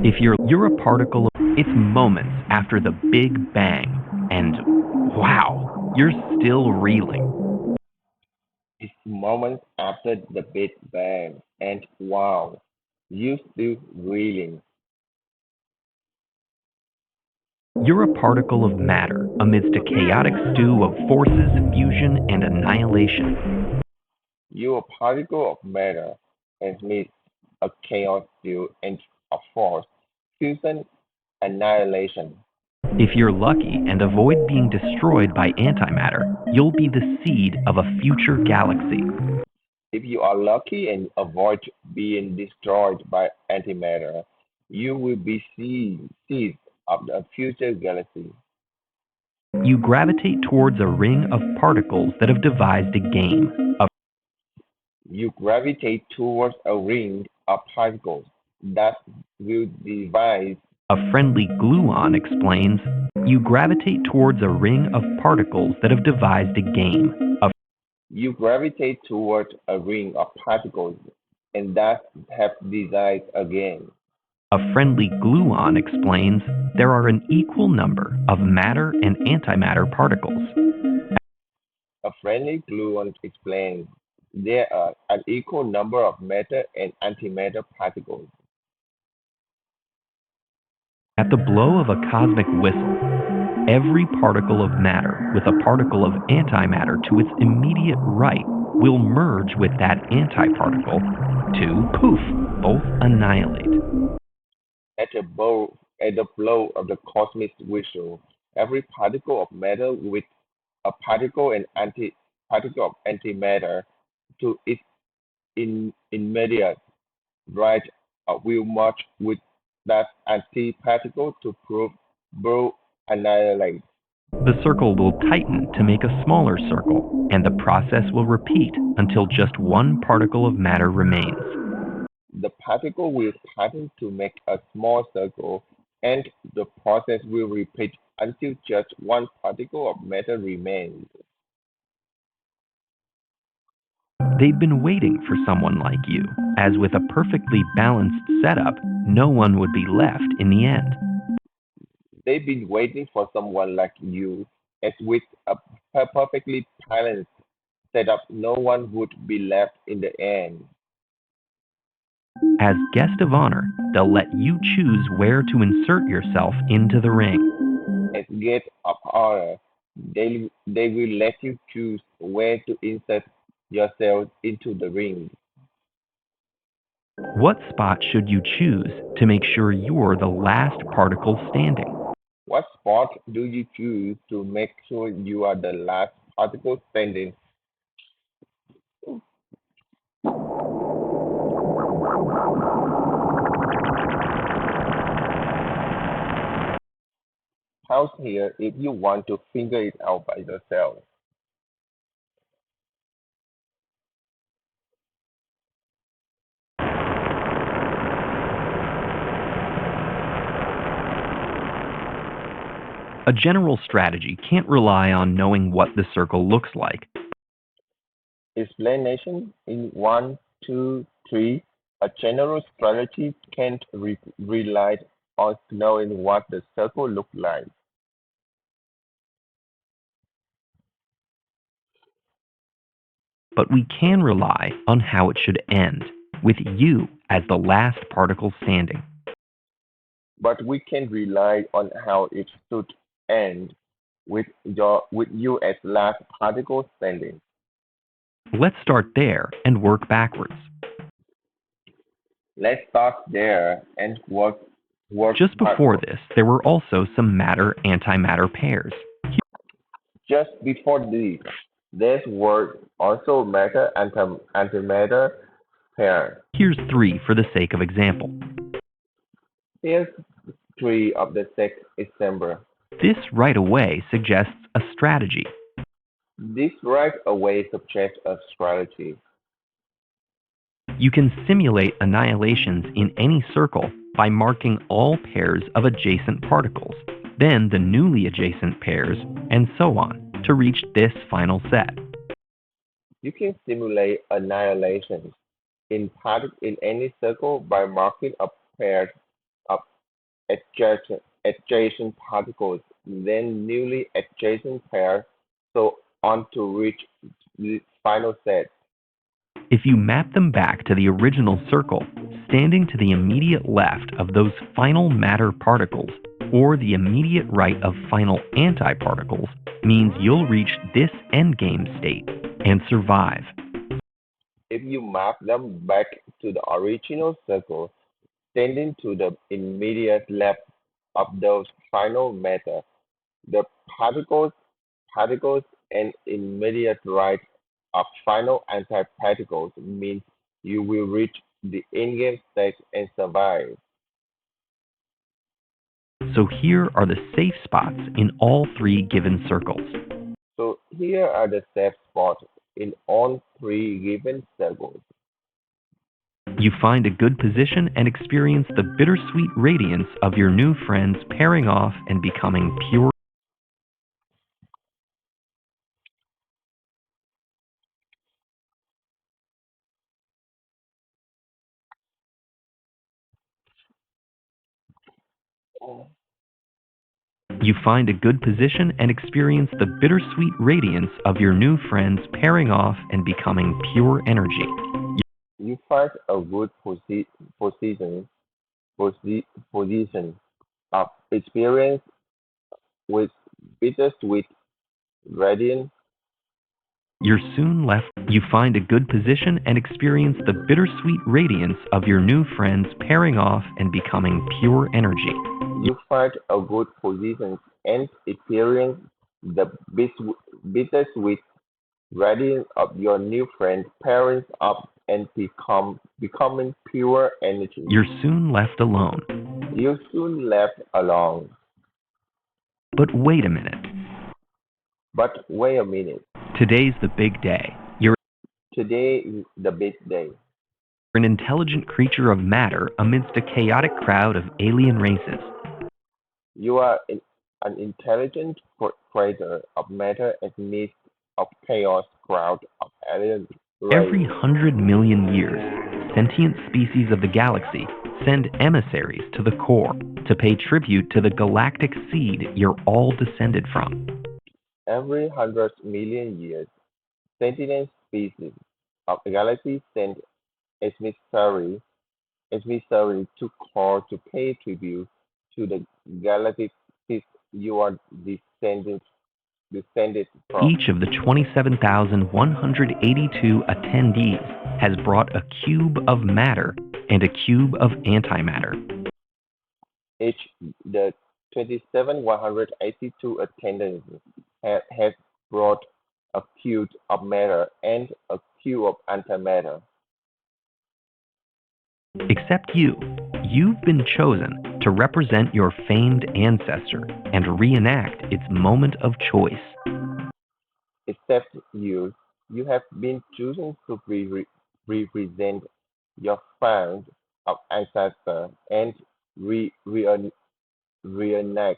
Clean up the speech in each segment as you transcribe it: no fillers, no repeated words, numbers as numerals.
If you're a particle, it's moments after the Big Bang, and wow, you're still reeling. It's moments after the Big Bang, and wow, you still reeling. You're a particle of matter amidst a chaotic stew of forces, fusion, and annihilation. You're a particle of matter, and meets a chaos due and a force, fusion, annihilation. If you're lucky and avoid being destroyed by antimatter, you'll be the seed of a future galaxy. If you are lucky and avoid being destroyed by antimatter, you will be seeds of the future galaxy. You gravitate towards a ring of particles that have devised a game. You gravitate towards a ring of particles that will devise. A friendly gluon explains, you gravitate towards a ring of particles that have devised a game. You gravitate towards a ring of particles and that have devised a game. A friendly gluon explains, there are an equal number of matter and antimatter particles. A friendly gluon explains there are an equal number of matter and antimatter particles. At the blow of a cosmic whistle, every particle of matter with a particle of antimatter to its immediate right will merge with that antiparticle to, poof, both annihilate. At the blow of the cosmic whistle, every particle of matter with a particle and particle of antimatter to its immediate right will merge with that antiparticle to prove both annihilate. The circle will tighten to make a smaller circle, and the process will repeat until just one particle of matter remains. The particle will tighten to make a small circle, and the process will repeat until just one particle of matter remains. They've been waiting for someone like you, as with a perfectly balanced setup, no one would be left in the end. They've been waiting for someone like you, as with a perfectly balanced setup, no one would be left in the end. As guest of honor, they'll let you choose where to insert yourself into the ring. As guest of honor, they will let you choose where to insert yourself into the ring. What spot should you choose to make sure you're the last particle standing? What spot do you choose to make sure you are the last particle standing? Pause here if you want to figure it out by yourself. A general strategy can't rely on knowing what the circle looks like. Explanation in 1, 2, 3. A general strategy can't rely on knowing what the circle looks like. But we can rely on how it should end, with you as the last particle standing. But we can rely on how it should end with you as last particle standing. Let's start there and work backwards. Let's start there and work Just before backwards. this, there were also some matter-antimatter pairs. Just before this, there were also matter and antimatter pair. Here's three for the sake of example. Here's three of the six December. This right away suggests a strategy. This right away suggests a strategy. You can simulate annihilations in any circle by marking all pairs of adjacent particles, then the newly adjacent pairs, and so on, to reach this final set. You can simulate annihilations in any circle by marking a pair of adjacent particles, then newly adjacent pairs, so on to reach the final set. If you map them back to the original circle, standing to the immediate left of those final matter particles or the immediate right of final antiparticles means you'll reach this endgame state and survive. If you map them back to the original circle, standing to the immediate left of those final matter, the particles and immediate right of final antiparticles means you will reach the endgame state and survive. So here are the safe spots in all three given circles. So here are the safe spots in all three given circles. You find a good position and experience the bittersweet radiance of your new friends pairing off and becoming pure. You find a good position and experience the bittersweet radiance of your new friends pairing off and becoming pure energy. You find a good position, position of experience with bittersweet radiance. You're soon left. You find a good position and experience the bittersweet radiance of your new friends pairing off and becoming pure energy. You find a good position and experience the bittersweet radiance of your new friend pairing up and becoming pure energy. You're soon left alone. You soon left alone. But wait a minute. But wait a minute. Today's the big day. You're Today is the big day. an intelligent creature of matter amidst a chaotic crowd of alien races. You are an intelligent creator of matter amidst of chaos crowd of alien Every races. 100 million years, sentient species of the galaxy send emissaries to the core to pay tribute to the galactic seed you're all descended from. Every 100 million years, sentient species of the galaxy send emissary to core to pay tribute to the galactic seed you are descended from. Each of the 27,182 attendees has brought a cube of matter and a cube of antimatter. Each the 27,182 attendants have brought a cube of matter and a cube of antimatter. Except you. You've been chosen to represent your famed ancestor and reenact its moment of choice. Except you have been chosen to represent your found of ancestor and reenact this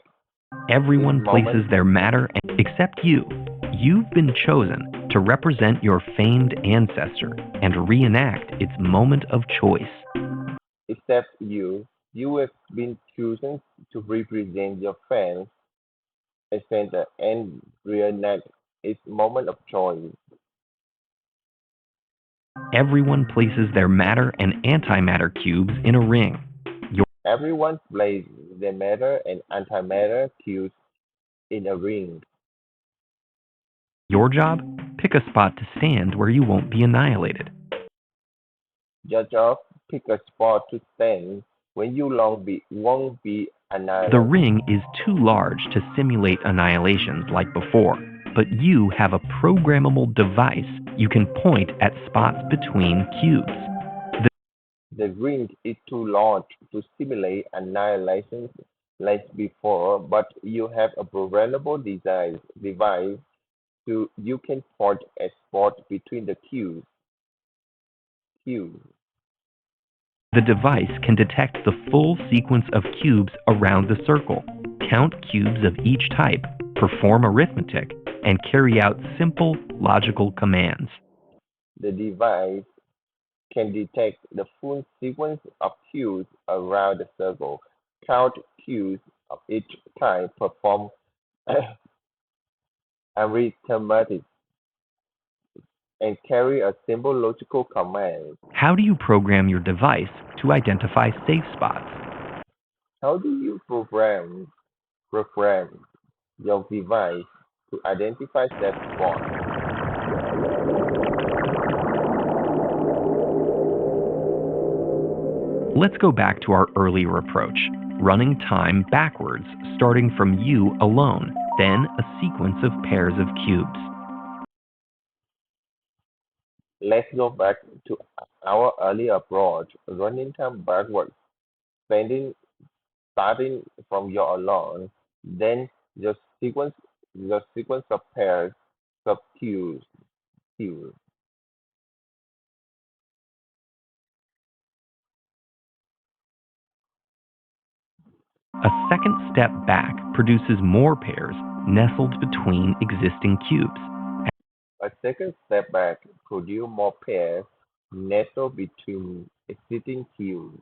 Everyone places moment. their matter except you. You've been chosen to represent your famed ancestor and reenact its moment of choice. Except you have been chosen to represent your fans ancestor and reenact its moment of choice. Everyone places their matter and antimatter cubes in a ring. Everyone plays their matter and antimatter cubes in a ring. Your job? Pick a spot to stand where you won't be annihilated. Your job, pick a spot to stand when you won't be The annihilated. ring is too large to simulate annihilations like before, but you have a programmable device you can point at spots between cubes. The ring is too large to simulate annihilation like before, but you have a programmable device to you can point a spot between the cubes. Cubes. The device can detect the full sequence of cubes around the circle, count cubes of each type, perform arithmetic, and carry out simple logical commands. The device can detect the full sequence of cubes around the circle, Count cubes of each type, perform arithmetic, and carry a simple logical command. How do you program your device to identify safe spots? How do you program your device to identify safe spots? Let's go back to our earlier approach, running time backwards, starting from you alone, then a sequence of pairs of cubes. Let's go back to our earlier approach, running time backwards, spending starting from your alone, then the sequence the sequence of pairs of cubes. A second step back produces more pairs nestled between existing cubes, A second step back produce more pairs nestled between existing cubes.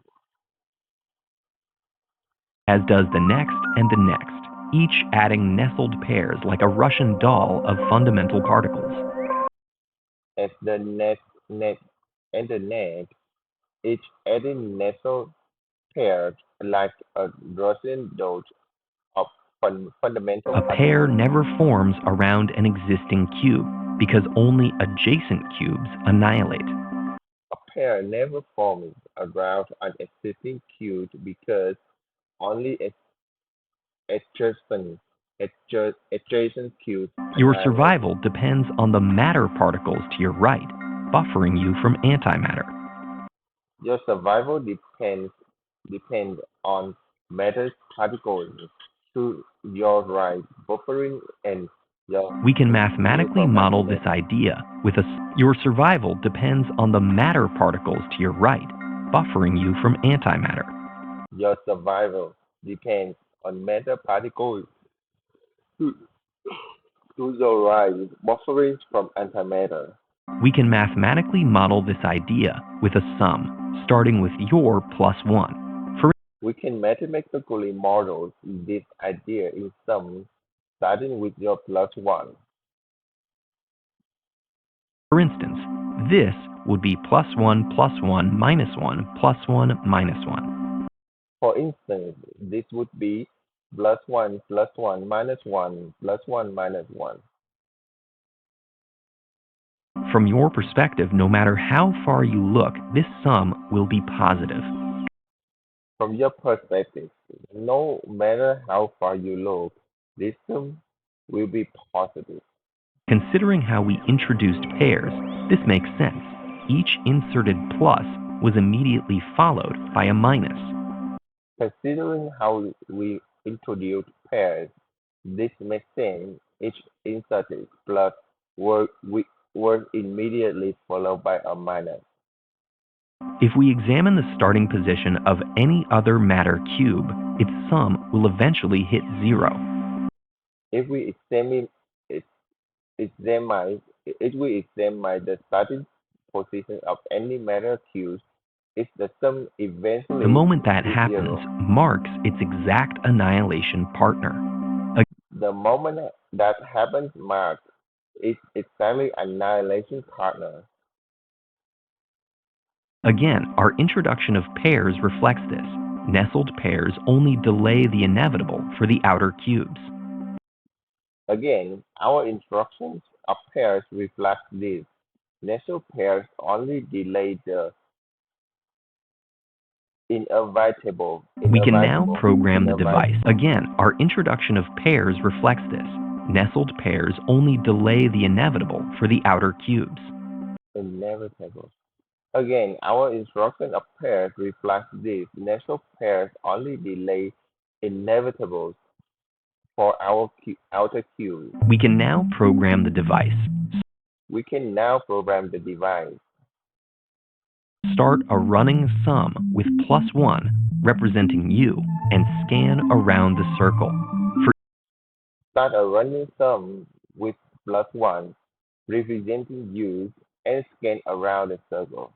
as does the next and the next, each adding nestled pairs like a Russian doll of fundamental particles. As the net and the net, each adding nestled pairs like a Russian doll of fundamental A pair particles. never forms around an existing cube because only adjacent cubes annihilate. A pair never forms around an existing cube because only adjacent adjacent cubes Your annihilate. survival depends on the matter particles to your right, buffering you from antimatter. Your survival depends on matter particles to your right, buffering and your We can you mathematically from model this antimatter. idea with your survival depends on the matter particles to your right, buffering you from antimatter. Your survival depends on matter particles to, to your right, buffering from antimatter. We can mathematically model this idea with a sum, starting with your plus 1. We can mathematically model this idea in sum, starting with your plus one. For instance, this would be plus 1 minus 1 plus 1 minus 1. For instance, this would be plus one minus one plus one minus one. From your perspective, no matter how far you look, this sum will be positive. From your perspective, no matter how far you look, this sum will be positive. Considering how we introduced pairs, this makes sense. Each inserted plus was immediately followed by a minus. Considering how we introduce pairs, this makes sense. Each inserted plus was immediately followed by a minus. If we examine the starting position of any other matter cube, its sum will eventually hit 0. If we examine the starting position of any matter cube, if the sum The eventually moment that hits happens zero. marks its exact annihilation partner. The moment that happens marks its exactly annihilation partner. Again, our introduction of pairs reflects this. Nestled pairs only delay the inevitable for the outer cubes. Again, our instructions of pairs reflect this. Nestled pairs only delay the inevitable. We can now Inevitable. program the device. Inevitable. Again, our introduction of pairs reflects this. Nestled pairs only delay the inevitable for the outer cubes. Inevitable. Again, our instruction of pairs reflects this. Nestled pairs only delay inevitables for our outer cube. We can now program the device. We can now program the device. Start a running sum with plus 1, representing you, and scan around the circle. Start a running sum with plus one, representing you, and scan around the circle.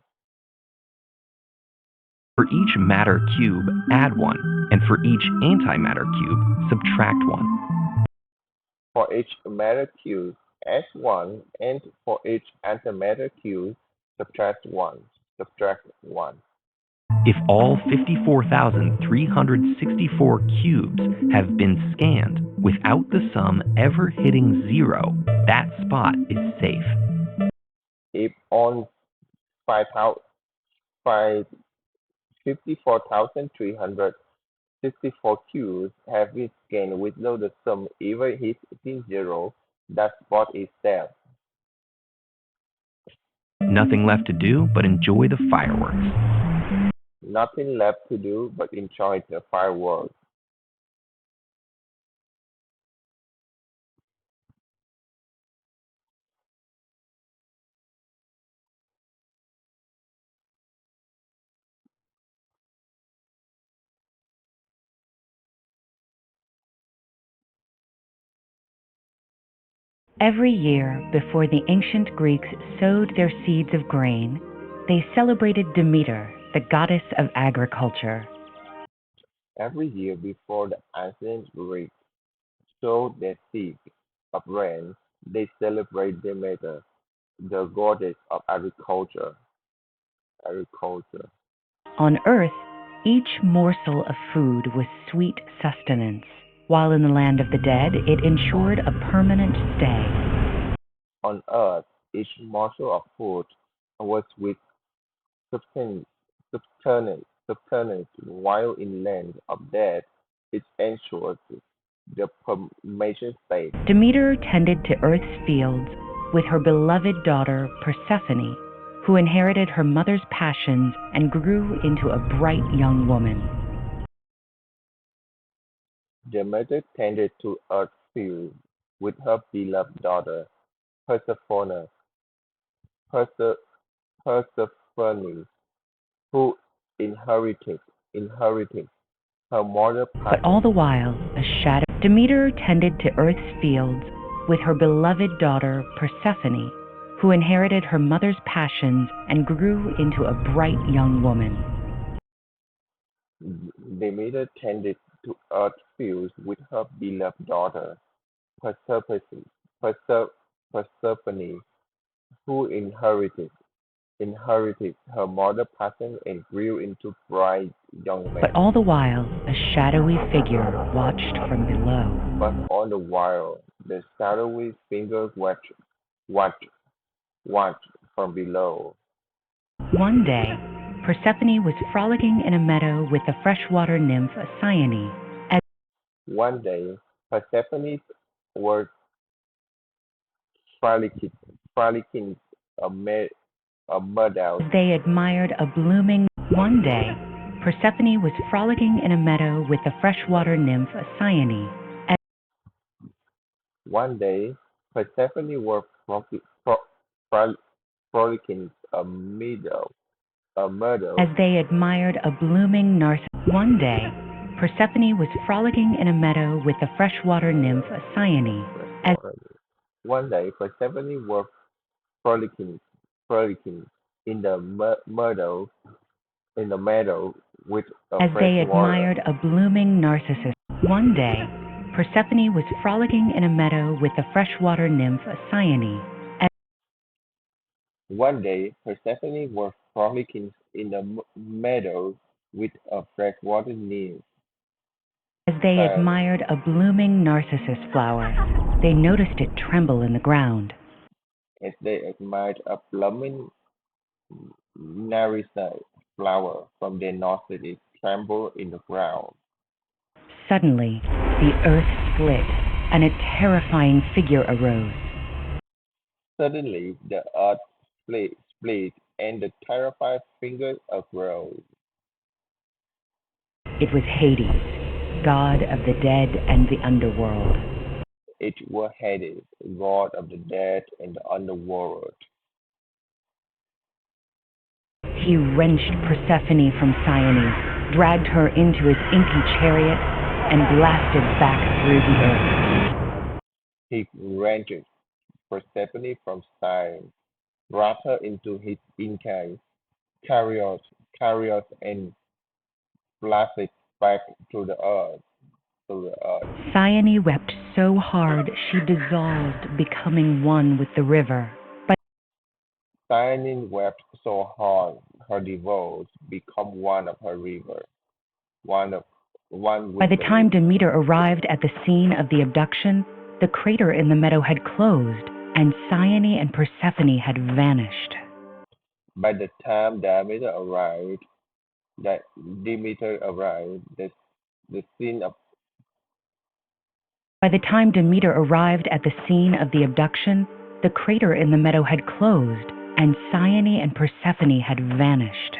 For each matter cube, add 1, and for each antimatter cube, subtract 1. For each matter cube, add 1, and for each antimatter cube, subtract 1. Subtract 1. If all 54,364 cubes have been scanned without the sum ever hitting 0, that spot is safe. If on 54,364 cubes have been scanned without the sum ever hitting 0, that spot is safe. Nothing left to do but enjoy the fireworks. Nothing left to do but enjoy the fireworks. Every year, before the ancient Greeks sowed their seeds of grain, they celebrated Demeter, the goddess of agriculture. Every year before the ancient Greeks sowed their seeds of grain, they celebrate Demeter, the goddess of agriculture. Agriculture. On earth, each morsel of food was sweet sustenance, while in the land of the dead it ensured a permanent stay. On earth, each morsel of food was with subsistence, while in land of death it ensured the permanent state. Demeter tended to earth's fields with her beloved daughter Persephone, who inherited her mother's passions and grew into a bright young woman. Demeter tended to earth's fields with her beloved daughter Persephone, Persephone, who inherited her mother's But all the passion. while, a shadow. Demeter tended to earth's fields with her beloved daughter Persephone, who inherited her mother's passions and grew into a bright young woman. Demeter tended to earth's fields with her beloved daughter Persephone, Persephone, who inherited her mother's passion and grew into bright young But man. all the while, a shadowy figure watched from below. But all the while, the shadowy fingers watched from below. One day, Persephone was frolicking in a meadow with the freshwater nymph Seond. As One day, Persephone was frolicking, frolicking a, me- a meadow. they admired a blooming. One day, Persephone was frolicking in a meadow with the freshwater nymph Seond. As One day, Persephone was frol- frolicking a meadow. they admired a blooming narcissus. One day, Persephone was frolicking in a meadow with the freshwater nymph Seond. As One day, Persephone was frolicking in the meadow with a fresh they water. admired a blooming narcissus. One day, Persephone was frolicking in a meadow with the freshwater nymph Seond. As One day, Persephone was frolicking in the meadow with a freshwater nymph. they Diana. admired a blooming narcissus flower, they noticed it tremble in the ground. As they admired a blooming narcissus flower from their nostrils tremble in the ground. Suddenly, the earth split, and a terrifying figure arose. Suddenly, the earth split and the terrified fingers arose. It was Hades, god of the dead and the underworld. It was Hades, god of the dead and the underworld. He wrenched Persephone from Seond, dragged her into his inky chariot, and blasted back through the earth. He wrenched Persephone from Zion, brought her into his inky chariot, and splashed back to the earth. To the earth. Cyane wept so hard she dissolved, becoming one with the river. Cyanide wept so hard her devils become one of her river, one of one By with the the time river. Demeter arrived at the scene of the abduction, the crater in the meadow had closed, and Cyane and Persephone had vanished. By the time that Demeter arrived, the scene of By the time Demeter arrived at the scene of the abduction, the crater in the meadow had closed, and Cyane and Persephone had vanished.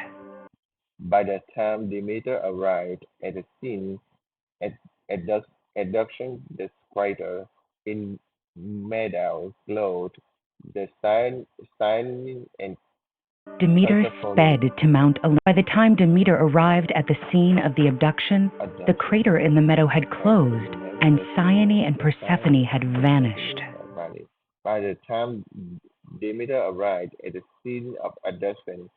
by the time Demeter arrived at the scene at abduct- abduction, the crater in meadow glowed. The sign and Demeter Persephone sped to Mount Olympus. By the time Demeter arrived at the scene of the abduction, the crater in the meadow had closed, and Cyane and Persephone had vanished. By the time Demeter arrived at the scene of abduction,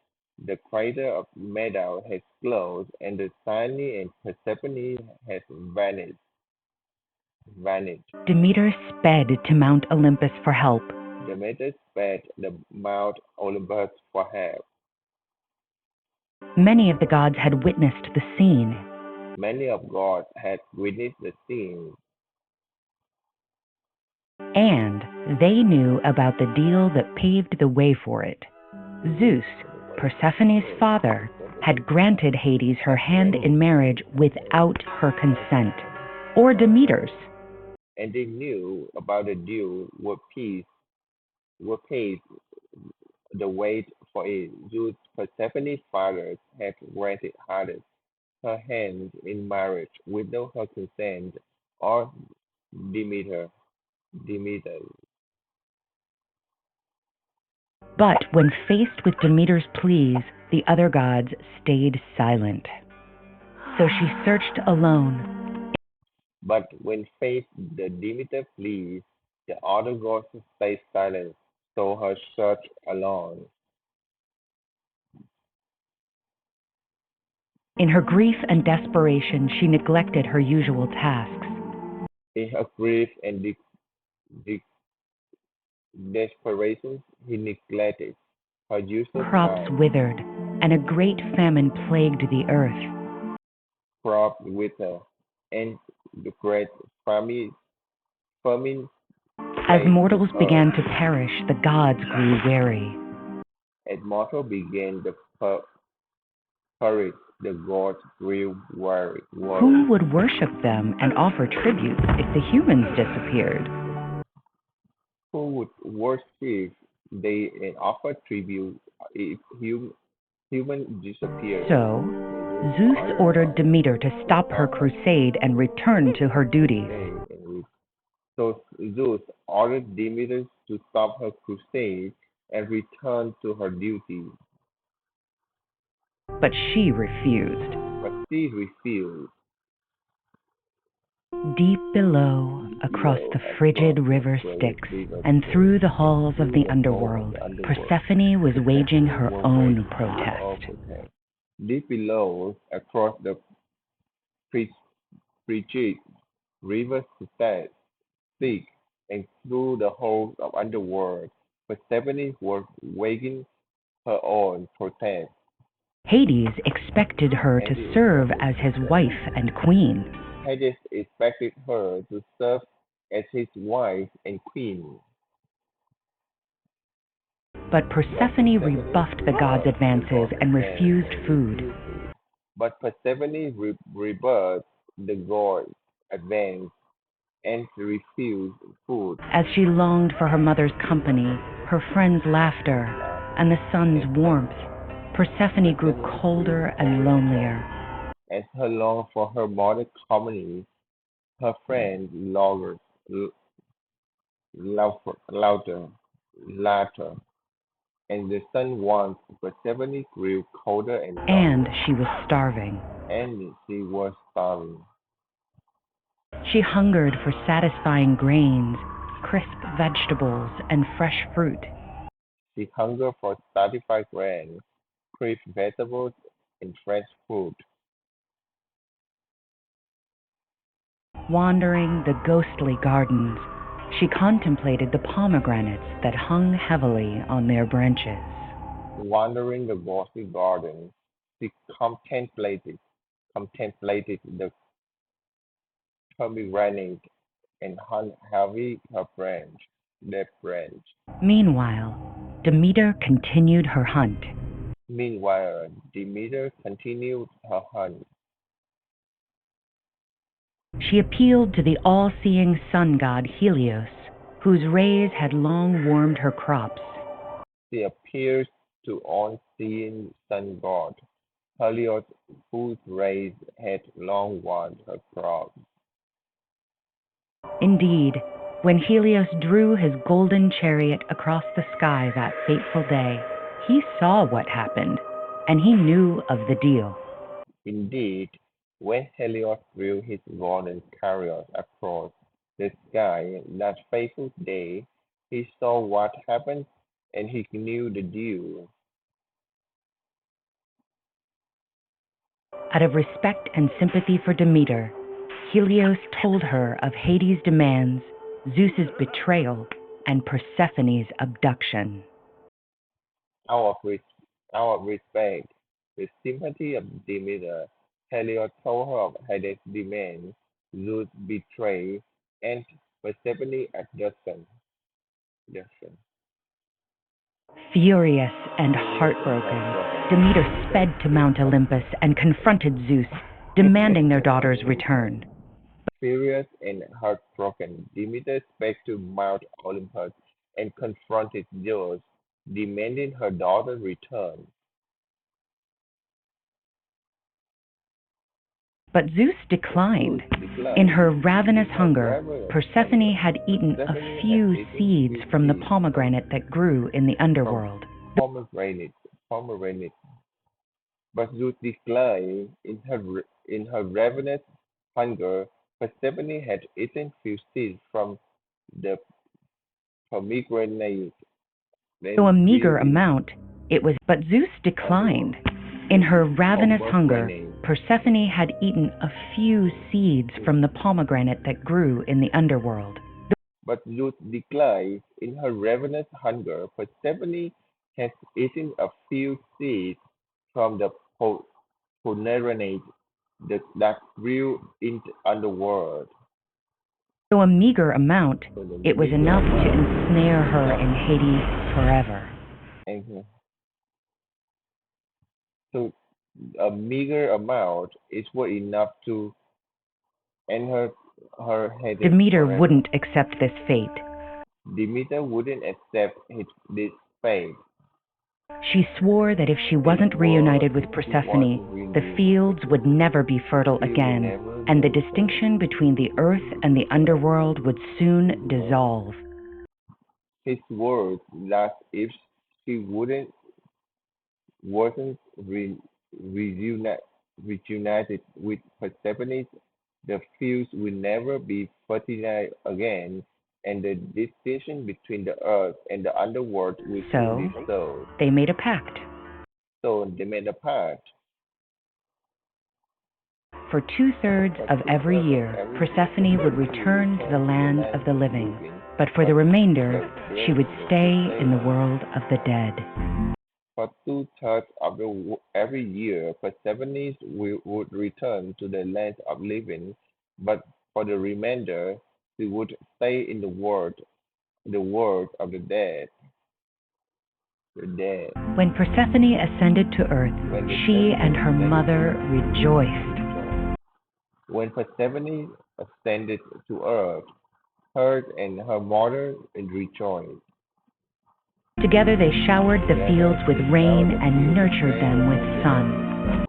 the crater of meadow has closed, and the Cyane and Persephone has vanished. Demeter sped to Mount Olympus for help. Demeter sped the Mount Olympus for help. Many of the gods had witnessed the scene. Many of God had witnessed the scene, And they knew about the deal that paved the way for it. Zeus, Persephone's father, had granted Hades her hand in marriage without her consent, or Demeter's. and they knew about the deal were paid the way for it. Zeus, Persephone's father, had granted Hades her hand in marriage without her consent, or Demeter. Demeter. But when faced with Demeter's pleas, the other gods stayed silent. So she searched alone. But when faced the Demeter pleas, the other gods stayed silent, so her search alone. In her grief and desperation, she neglected her usual tasks. In her grief and de- desperation, he neglected her usual Crops time. withered, and a great famine plagued the earth. Crop withered, and the great famine As plagued the mortals earth. began to perish, the gods grew weary. As mortal began the perish, the gods grew worried. Who would worship them and offer tribute if the humans disappeared? Who would worship they and offer tribute if human disappeared? So, Zeus ordered Demeter to stop her crusade and return to her duties. So Zeus ordered Demeter to stop her crusade and return to her duty, But she refused. but she refused. Deep below, across the frigid river Styx, and through the halls of the underworld, Persephone was waging her own protest. Deep below, across the frigid river Styx, and through the halls of underworld, Persephone was waging her own protest. Hades expected her to serve as his wife and queen. Hades expected her to serve as his wife and queen. But Persephone rebuffed the gods' advances and refused food. But Persephone rebuffed the god's advance and refused food. As she longed for her mother's company, her friends' laughter, and the sun's warmth, Persephone grew colder and lonelier. As her longed for her mother's company, her friends laughter, and the sun warmth. Persephone grew colder and lonelier. And she was starving. And she was starving. She hungered for satisfying grains, crisp vegetables, and fresh fruit. She hungered for satisfied grain, crisp vegetables, and fresh fruit. Wandering the ghostly gardens, she contemplated the pomegranates that hung heavily on their branches. Wandering the ghostly garden, she contemplated the pomegranate and hung heavy their branch. Meanwhile, Demeter continued her hunt. Meanwhile, Demeter continued her hunt. She appealed to the all-seeing sun god Helios, whose rays had long warmed her crops. She appears to on-seeing sun god Helios, whose rays had long warmed her crops. Indeed, when Helios drew his golden chariot across the sky that fateful day, he saw what happened, and he knew of the deal. Indeed, when Helios drew his golden chariot across the sky that fateful day, he saw what happened and he knew the deal. Out of respect and sympathy for Demeter, Helios told her of Hades' demands, Zeus's betrayal, and Persephone's abduction. Out of, res- out of respect, with sympathy of Demeter, Helios told her of Hades' demands, Zeus' betrayal, and Persephone's abduction. Furious and heartbroken, Demeter sped to Mount Olympus and confronted Zeus, demanding their daughter's return. Furious and heartbroken, Demeter sped to Mount Olympus and confronted Zeus, demanding her daughter's return. But Zeus declined. In her ravenous hunger, Persephone had eaten a few seeds from the pomegranate that grew in the underworld. Pomegranate. But Zeus declined. In her ravenous hunger, Persephone had eaten few seeds from the pomegranate. Though a meager amount, it was. But Zeus declined. In her ravenous hunger, Persephone had eaten a few seeds from the pomegranate that grew in the underworld. But Zeus declined. In her ravenous hunger, Persephone had eaten a few seeds from the pomegranate that grew in the underworld. Though a meager amount, it was enough to ensnare her in Hades forever. And so a meager amount is what enough to end her head Demeter forever. wouldn't accept this fate. Demeter wouldn't accept this fate. She swore that if she wasn't reunited with Persephone, the fields would never be fertile again, and the distinction between the earth and the underworld would soon dissolve. His words that if she wasn't reunited with Persephone, the fields would never be fertile again, and the distinction between the earth and the underworld would soon dissolve. They made a pact. So they made a pact. For 2/3 of every year, Persephone would return to the land of the living, but for the remainder, she would stay in the world of the dead. For 2/3 of every year, Persephone would return to the land of living, but for the remainder, she would stay in the world of the dead. When Persephone ascended to earth, she and her mother rejoiced. When Persephone ascended to earth, her and her mother rejoiced. Together they showered the fields with rain and nurtured them with sun.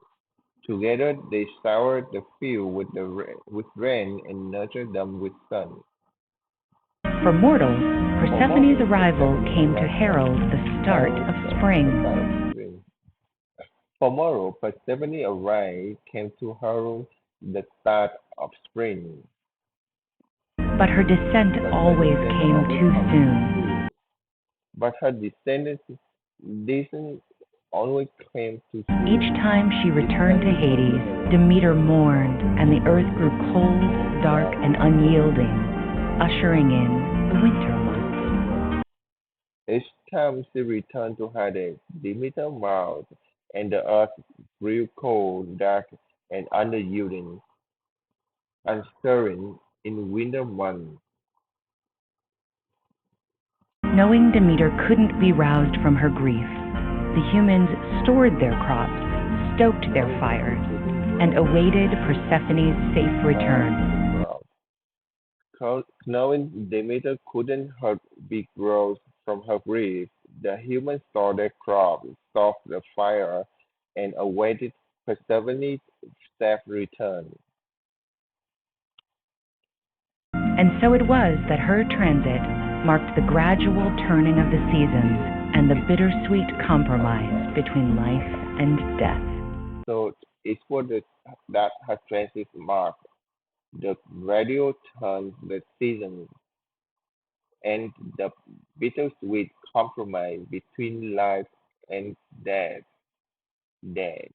Together they showered the field with rain and nurtured them with sun. For mortals, Persephone's arrival came to herald the start of spring. For mortals, Persephone arrived came to herald the start of spring. But her descent always came too soon. But her descent always claimed to Each time she returned to Hades, Demeter mourned, and the earth grew cold, dark, and unyielding, ushering in the winter months. Each time she returned to Hades, Demeter mourned, and the earth grew cold, dark, and unyielding, ushering in winter months. Knowing Demeter couldn't be roused from her grief, the humans stored their crops, stoked their fires, and awaited Persephone's safe return. Knowing Demeter couldn't be roused from her grief, the humans stored their crops, stoked the fire, and awaited Persephone's safe return. And so it was that her transit marked the gradual turning of the seasons and the bittersweet compromise between life and death. So it was that her transit marked the gradual turn the season and the bittersweet compromise between life and death. Death.